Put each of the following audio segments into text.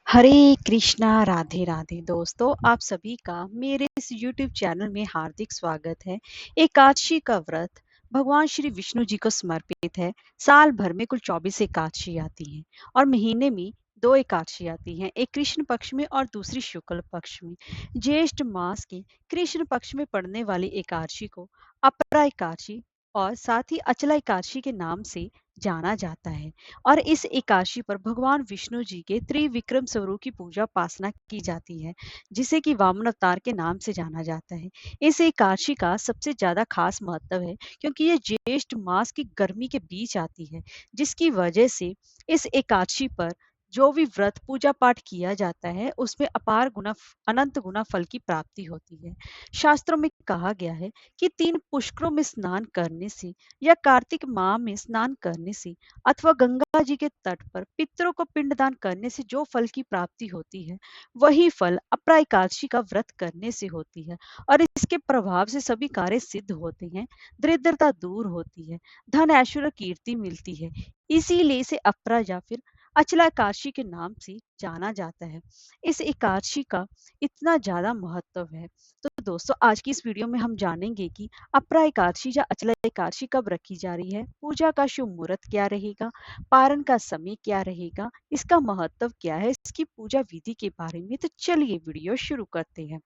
हरे कृष्णा राधे राधे दोस्तों, आप सभी का मेरे इस YouTube चैनल में हार्दिक स्वागत है। एकादशी का व्रत भगवान श्री विष्णु जी को समर्पित है। साल भर में कुल 24 एकादशी आती हैं और महीने में दो एकादशी आती हैं, एक कृष्ण पक्ष में और दूसरी शुक्ल पक्ष में। ज्येष्ठ मास की कृष्ण पक्ष में पड़ने वाली एकादशी को अपरा एकादशी और साथ ही अचला एकादशी के नाम से जाना जाता है। और इस एकादशी पर भगवान विष्णु जी के त्रिविक्रम स्वरूप की पूजा उपासना की जाती है, जिसे कि वामन अवतार के नाम से जाना जाता है। इस एकादशी का सबसे ज्यादा खास महत्व है क्योंकि ये ज्येष्ठ मास की गर्मी के बीच आती है, जिसकी वजह से इस एकादशी पर जो भी व्रत पूजा पाठ किया जाता है उसमें अपार गुना अनंत गुना फल की प्राप्ति होती है। शास्त्रों में कहा गया है कि 3 पुष्करों में स्नान करने से या कार्तिक माह में स्नान करने से अथवा गंगा जी के तट पर पितरों को पिंडदान करने से जो फल की प्राप्ति होती है, वही फल अपरा एकादशी का व्रत करने से होती है। और इसके प्रभाव से सभी कार्य सिद्ध होते हैं, दरिद्रता दूर होती है, धन ऐश्वर्य कीर्ति मिलती है। इसीलिए इसे अपरा या फिर अचला एकादशी के नाम से जाना जाता है। इस एकादशी का इतना ज्यादा महत्व है। तो दोस्तों, आज की इस वीडियो में हम जानेंगे कि अपरा एकादशी या अचला एकादशी कब रखी जा रही है, पूजा का शुभ मुहूर्त क्या रहेगा, पारण का समय क्या रहेगा, इसका महत्व क्या है, इसकी पूजा विधि के बारे में। तो चलिए वीडियो शुरू करते हैं।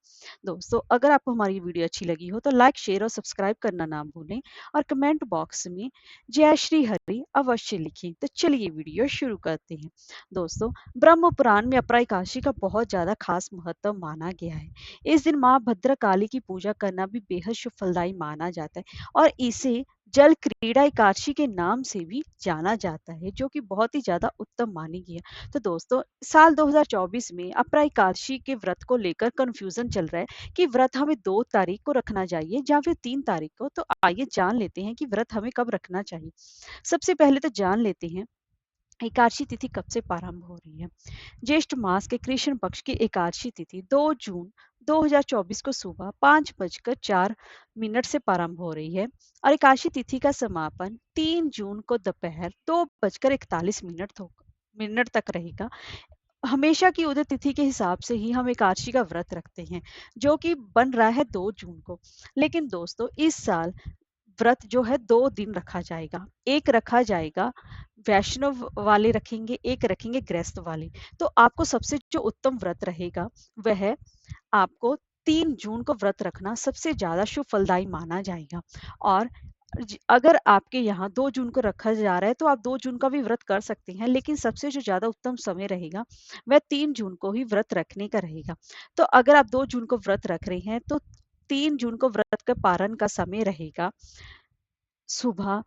दोस्तों, अगर आपको हमारी वीडियो अच्छी लगी हो तो लाइक शेयर और सब्सक्राइब करना ना भूलें और कमेंट बॉक्स में जय श्री हरि अवश्य लिखें। तो चलिए वीडियो शुरू करते हैं। दोस्तों, ब्रह्म पुराण में अपरा एकादशी का बहुत ज्यादा खास महत्व माना गया है। इस दिन माँ भद्रकाली की पूजा करना भी बेहद शुभ फलदायी माना जाता है और इसे जल क्रीड़ा एकादशी के नाम से भी जाना जाता है, जो कि बहुत ही ज्यादा उत्तम मानी गई है। तो दोस्तों, साल 2024 में अपरा एकादशी के व्रत को लेकर कंफ्यूजन चल रहा है कि व्रत हमें 2 तारीख को रखना चाहिए या फिर 3 तारीख को। तो आइए जान लेते हैं कि व्रत हमें कब रखना चाहिए। सबसे पहले तो जान लेते हैं एकादशी तिथि कब से प्रारंभ हो रही है। ज्येष्ठ मास के कृष्ण पक्ष की एकादशी तिथि 2 जून 2024 को सुबह 5:04 से प्रारंभ हो रही है और एकादशी तिथि का समापन 3 जून को दोपहर 2:41 मिनट तक रहेगा। हमेशा की उदय तिथि के हिसाब से ही हम एकादशी का व्रत रखते हैं, जो कि बन रहा है 2 जून को। लेकिन दोस्तों, इस साल व्रत जो है 2 दिन रखा जाएगा। एक रखा जाएगा वैष्णव वाले रखेंगे, एक रखेंगे गृहस्थ वाले। तो आपको सबसे जो उत्तम व्रत रहेगा वह आपको 3 जून को व्रत रखना सबसे ज्यादा शुभ फलदायी माना जाएगा। और अगर आपके यहाँ 2 जून को रखा जा रहा है तो आप 2 जून का भी व्रत कर सकते हैं, लेकिन सबसे जो ज्यादा उत्तम समय रहेगा वह 3 जून को ही व्रत रखने का रहेगा। तो अगर आप 2 जून को व्रत रख रहे हैं तो 3 जून को व्रत का पारण का समय रहेगा सुबह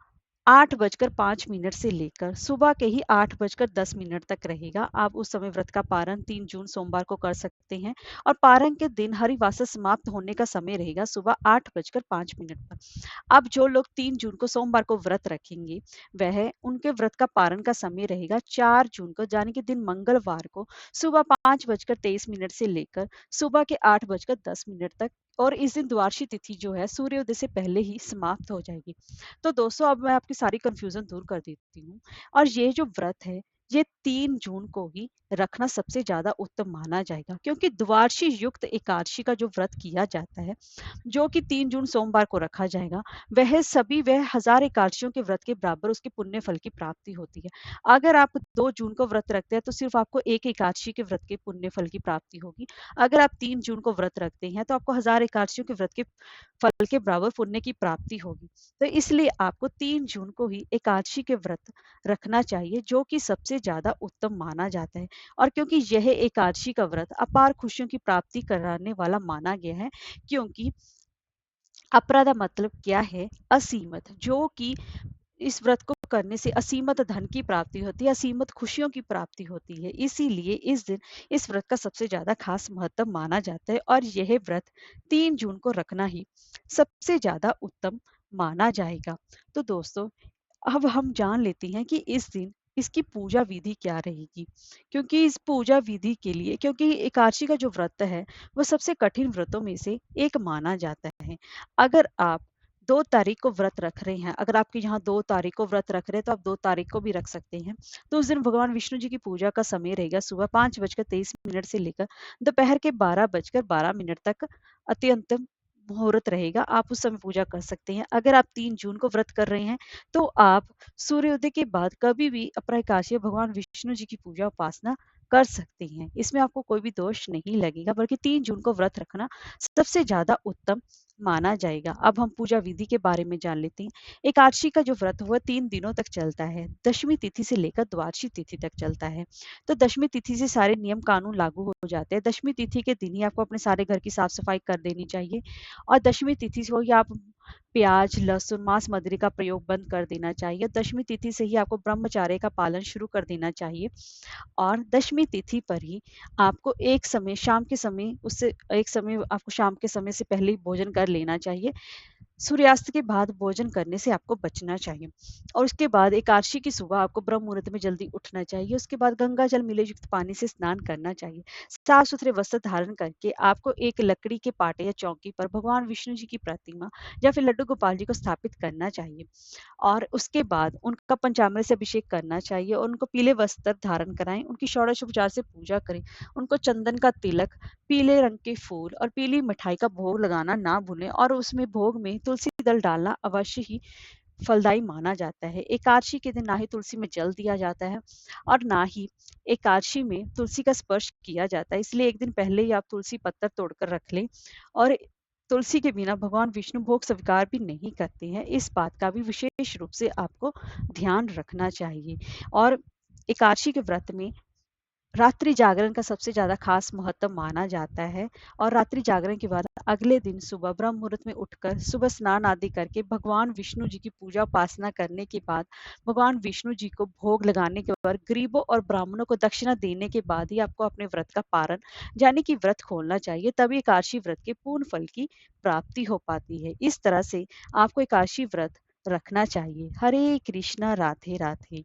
8:05 से लेकर सुबह के ही 8:10 तक रहेगा। आप उस समय व्रत का पारण 3 जून सोमवार को कर सकते हैं और पारण के दिन हरिवासर समाप्त होने का समय रहेगा सुबह 8:05 पर। अब जो लोग 3 जून को सोमवार को व्रत रखेंगे, वह उनके व्रत का पारण का समय रहेगा 4 जून को, यानी कि दिन मंगलवार को सुबह 5:23 से लेकर सुबह के 8:10 तक। और इस दिन द्वादशी तिथि जो है सूर्योदय से पहले ही समाप्त हो जाएगी। तो दोस्तों, अब मैं आपकी सारी कंफ्यूजन दूर कर देती हूँ। और ये जो व्रत है, ये 3 जून को ही रखना सबसे ज्यादा उत्तम माना जाएगा, क्योंकि द्वादशी युक्त एकादशी का जो व्रत किया जाता है, जो कि 3 जून सोमवार को रखा जाएगा, वह 1000 एकादशियों के व्रत के बराबर उसके पुण्य फल की प्राप्ति होती है। अगर आप 2 जून को व्रत रखते हैं तो सिर्फ आपको एक एकादशी के व्रत के पुण्य फल की प्राप्ति होगी। अगर आप 3 जून को व्रत रखते हैं तो आपको 1000 एकादशियों के व्रत के फल के बराबर पुण्य की प्राप्ति होगी। तो इसलिए आपको 3 जून को ही एकादशी के व्रत रखना चाहिए, जो कि सबसे ज्यादा उत्तम माना जाता है। और क्योंकि यह एकादशी का व्रत अपार खुशियों की प्राप्ति कराने वाला माना गया है, क्योंकि अपराधा मतलब क्या है, असीमत, जो कि इस व्रत को करने से असीमत धन की प्राप्ति होती है, असीमत खुशियों की प्राप्ति होती है। इसीलिए इस दिन इस व्रत का सबसे ज्यादा खास महत्व माना जाता है और यह व्रत 3 जून को रखना ही सबसे ज्यादा उत्तम माना जाएगा। तो दोस्तों, अब हम जान लेते हैं कि इस दिन इसकी पूजा विधि क्या रहेगी। क्योंकि इस पूजा विधि के लिए, क्योंकि एकादशी का जो व्रत है वो सबसे कठिन व्रतों में से एक माना जाता है। अगर आप 2 तारीख को व्रत रख रहे हैं, अगर आपके यहाँ 2 तारीख को व्रत रख रहे हैं, तो आप 2 तारीख को भी रख सकते हैं। तो उस दिन भगवान विष्णु जी की पूजा का समय रहेगा सुबह 5:23 से लेकर दोपहर के 12:12 तक अत्यंत मुहूर्त रहेगा, आप उस समय पूजा कर सकते हैं। अगर आप 3 जून को व्रत कर रहे हैं, तो आप सूर्योदय के बाद कभी भी अपराकाशीय भगवान विष्णु जी की पूजा उपासना कर सकते हैं। इसमें आपको कोई भी दोष नहीं लगेगा, बल्कि 3 जून को व्रत रखना सबसे ज़्यादा उत्तम माना जाएगा। अब हम पूजा विधि के बारे में जान लेते हैं। एकादशी का जो व्रत वह 3 दिनों तक चलता है। दशमी तिथि से लेकर द्वादशी तिथि तक चलता है। तो दशमी तिथि से सारे नियम कानून लागू हो जाते हैं। दशमी तिथि के दिन ही आपको अपने सारे घर की साफ-सफाई कर देनी चाहिए और दशमी तिथि से ही आप प्याज, लहसुन, मांस, मदिरा का प्रयोग बंद कर देना चाहिए। दशमी तिथि से ही आपको ब्रह्मचर्य का पालन शुरू कर देना चाहिए और दशमी तिथि पर ही आपको एक समय शाम के समय उससे एक समय आपको शाम के समय से पहले ही भोजन कर लेना चाहिए। सूर्यास्त के बाद भोजन करने से आपको बचना चाहिए और उसके बाद एकादशी की सुबह आपको ब्रह्म मुहूर्त में जल्दी उठना चाहिए। उसके बाद गंगा जल मिले युक्त पानी से स्नान करना चाहिए। साफ सुथरे वस्त्र धारण करके आपको एक लकड़ी के पाटे या चौकी पर भगवान विष्णु जी की प्रतिमा या फिर लड्डू गोपाल जी को स्थापित करना चाहिए और उसके बाद उनका पंचामृत से अभिषेक करना चाहिए और उनको पीले वस्त्र धारण कराएं, उनकी षोडशोपचार से पूजा करें, उनको चंदन का तिलक, पीले रंग के फूल और पीली मिठाई का भोग लगाना ना भूलें और उसमें भोग में तुलसी दल डालना अवश्य ही फलदायी माना जाता है। एकादशी के दिन ना ही तुलसी में जल दिया जाता है और ना ही एकादशी में तुलसी का स्पर्श किया जाता है। इसलिए एक दिन पहले ही आप तुलसी पत्तर तोड़कर रख लें और तुलसी के बिना भगवान विष्णु भोग स्वीकार भी नहीं करते हैं। इस बात का भी विशेष रूप से आपको ध्यान रखना चाहिए और एकादशी के व्रत में रात्रि जागरण का सबसे ज़्यादा खास महत्व माना जाता है और रात्रि जागरण के बाद अगले दिन सुबह ब्रह्म मुहूर्त में उठकर सुबह स्नान आदि करके भगवान विष्णु जी की पूजा उपासना करने के बाद भगवान विष्णु जी को भोग लगाने के बाद गरीबों और ब्राह्मणों को दक्षिणा देने के बाद ही आपको अपने व्रत का पारण यानी कि व्रत खोलना चाहिए, तभी एकादशी व्रत के पूर्ण फल की प्राप्ति हो पाती है। इस तरह से आपको एकादशी व्रत रखना चाहिए। हरे कृष्णा, राधे राधे।